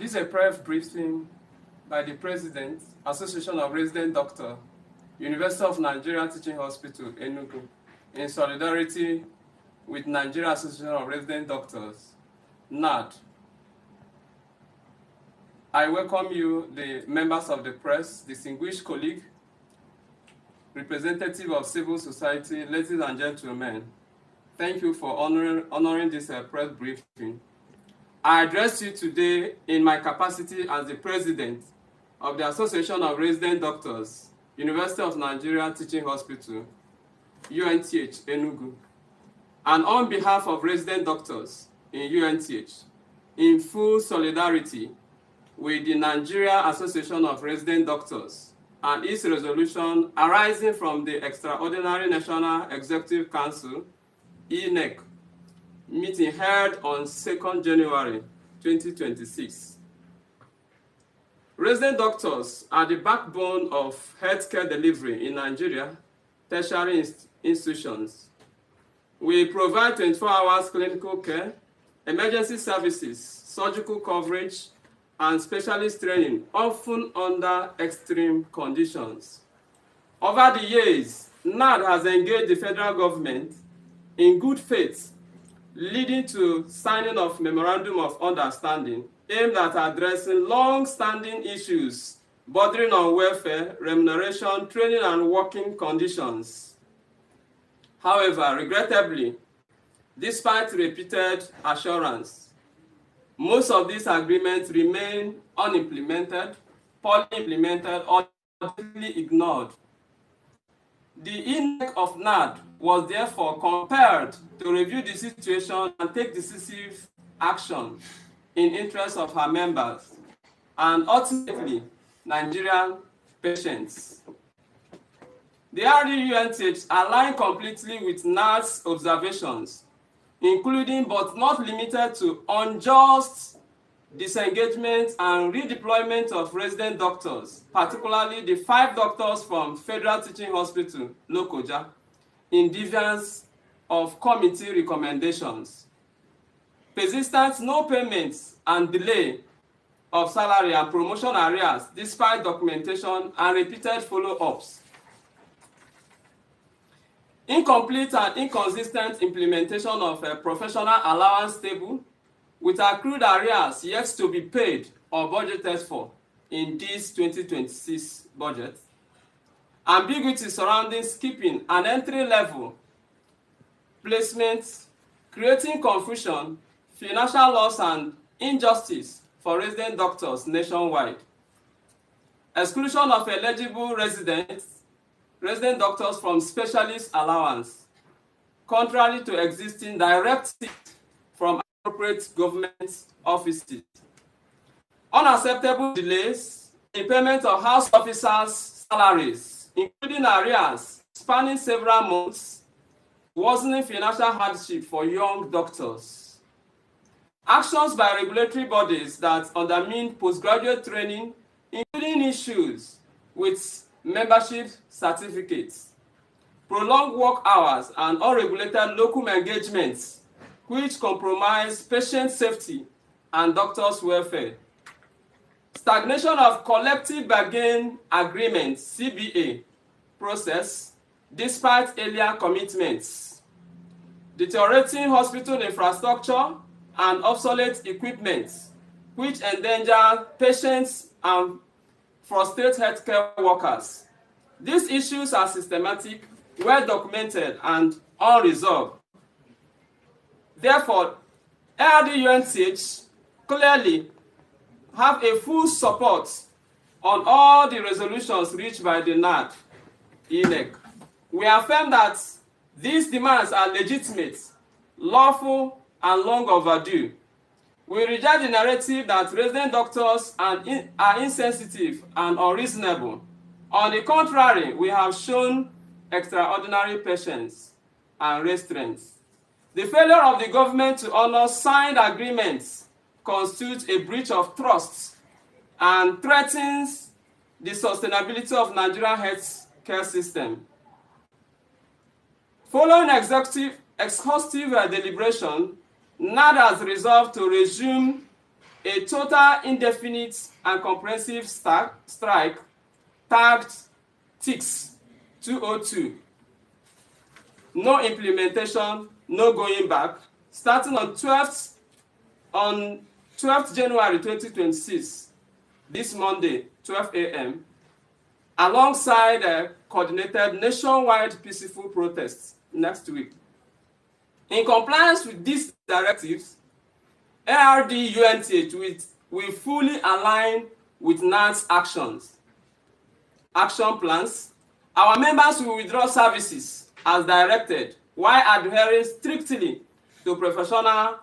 This is a press briefing by the President, Association of Resident Doctors, University of Nigeria Teaching Hospital, Enugu, in solidarity with Nigeria Association of Resident Doctors, NARD. I welcome you, the members of the press, distinguished colleague, representative of civil society, ladies and gentlemen. Thank you for honoring this press briefing. I address you today in my capacity as the President of the Association of Resident Doctors, University of Nigeria Teaching Hospital, UNTH, Enugu, and on behalf of resident doctors in UNTH, in full solidarity with the Nigeria Association of Resident Doctors and its resolution arising from the Extraordinary National Executive Council, NEC, meeting held on 2nd January 2026. Resident doctors are the backbone of healthcare delivery in Nigeria tertiary institutions. We provide 24 hours clinical care, emergency services, surgical coverage, and specialist training, often under extreme conditions. Over the years, NARD has engaged the federal government in good faith, leading to signing of Memorandum of Understanding aimed at addressing long-standing issues bordering on welfare, remuneration, training, and working conditions. However, regrettably, despite repeated assurance, most of these agreements remain unimplemented, poorly implemented, or completely ignored. The INEC of NARD was therefore compelled to review the situation and take decisive action in interest of her members and ultimately Nigerian patients. The UNTH aligned completely with NARD's observations, including but not limited to unjust disengagement and redeployment of resident doctors, particularly the 5 doctors from Federal Teaching Hospital, Lokoja, in defiance of committee recommendations. Persistent no payments and delay of salary and promotion arrears despite documentation and repeated follow-ups. Incomplete and inconsistent implementation of a professional allowance table with accrued arrears yet to be paid or budgeted for in this 2026 budget. Ambiguity surrounding skipping and entry-level placements, creating confusion, financial loss, and injustice for resident doctors nationwide. Exclusion of eligible resident doctors from specialist allowance, contrary to existing directives from appropriate government offices. Unacceptable delays in payment of house officers' salaries, including arrears spanning several months, worsening financial hardship for young doctors. Actions by regulatory bodies that undermine postgraduate training, including issues with membership certificates, prolonged work hours, and unregulated locum engagements, which compromise patient safety and doctors' welfare. Stagnation of collective bargain agreement, CBA, process, despite earlier commitments. Deteriorating hospital infrastructure and obsolete equipment, which endanger patients and frustrate healthcare workers. These issues are systematic, well documented, and unresolved. Therefore, UNTH clearly have a full support on all the resolutions reached by the NARD, NEC. We affirm that these demands are legitimate, lawful, and long overdue. We reject the narrative that resident doctors are insensitive and unreasonable. On the contrary, we have shown extraordinary patience and restraint. The failure of the government to honor signed agreements constitutes a breach of trust and threatens the sustainability of Nigerian health care system. Following exhaustive deliberation, NARD has resolved to resume a total indefinite and comprehensive strike tagged TICS 202. No implementation, no going back, starting on 12th January 2026, this Monday, 12 a.m., alongside a coordinated nationwide peaceful protests next week. In compliance with these directives, NARD UNTH will fully align with NARD's action plans. Our members will withdraw services as directed while adhering strictly to professional